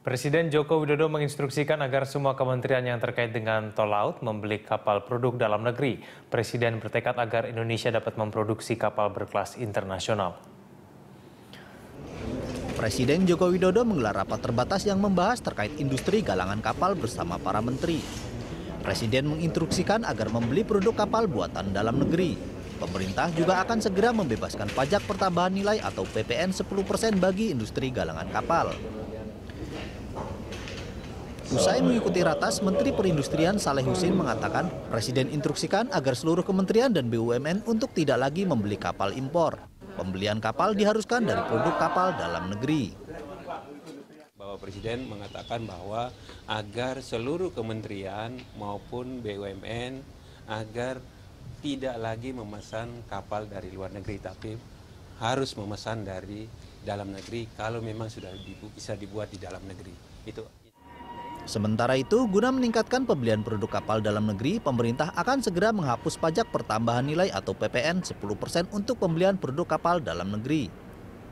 Presiden Joko Widodo menginstruksikan agar semua kementerian yang terkait dengan tol laut membeli kapal produk dalam negeri. Presiden bertekad agar Indonesia dapat memproduksi kapal berkelas internasional. Presiden Joko Widodo menggelar rapat terbatas yang membahas terkait industri galangan kapal bersama para menteri. Presiden menginstruksikan agar membeli produk kapal buatan dalam negeri. Pemerintah juga akan segera membebaskan pajak pertambahan nilai atau PPN 10% bagi industri galangan kapal. Usai mengikuti ratas, Menteri Perindustrian Saleh Husin mengatakan Presiden instruksikan agar seluruh kementerian dan BUMN untuk tidak lagi membeli kapal impor. Pembelian kapal diharuskan dari produk kapal dalam negeri. Bapak Presiden mengatakan bahwa agar seluruh kementerian maupun BUMN agar tidak lagi memesan kapal dari luar negeri, tapi harus memesan dari dalam negeri kalau memang sudah bisa dibuat di dalam negeri. Sementara itu, guna meningkatkan pembelian produk kapal dalam negeri, pemerintah akan segera menghapus pajak pertambahan nilai atau PPN 10% untuk pembelian produk kapal dalam negeri.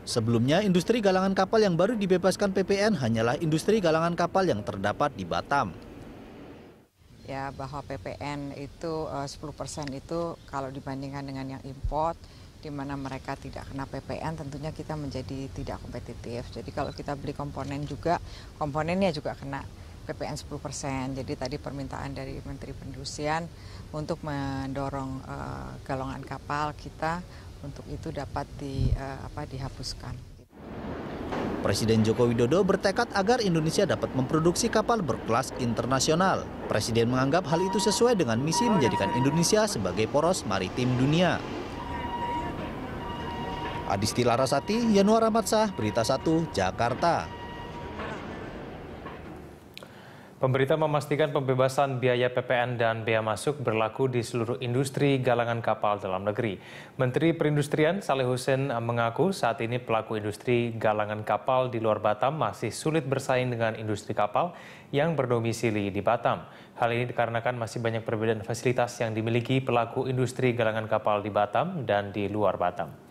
Sebelumnya, industri galangan kapal yang baru dibebaskan PPN hanyalah industri galangan kapal yang terdapat di Batam. Ya, bahwa PPN itu 10% itu kalau dibandingkan dengan yang import, di mana mereka tidak kena PPN, tentunya kita menjadi tidak kompetitif. Jadi kalau kita beli komponen juga, komponennya juga kena PPN 10%. Jadi tadi permintaan dari Menteri Perindustrian untuk mendorong galangan kapal kita untuk itu dapat dihapuskan. Presiden Joko Widodo bertekad agar Indonesia dapat memproduksi kapal berkelas internasional. Presiden menganggap hal itu sesuai dengan misi menjadikan Indonesia sebagai poros maritim dunia. Adisti Larasati, Yanuar Ahmad Shah, Berita 1, Jakarta. Pemerintah memastikan pembebasan biaya PPN dan bea masuk berlaku di seluruh industri galangan kapal dalam negeri. Menteri Perindustrian Saleh Husin mengaku saat ini pelaku industri galangan kapal di luar Batam masih sulit bersaing dengan industri kapal yang berdomisili di Batam. Hal ini dikarenakan masih banyak perbedaan fasilitas yang dimiliki pelaku industri galangan kapal di Batam dan di luar Batam.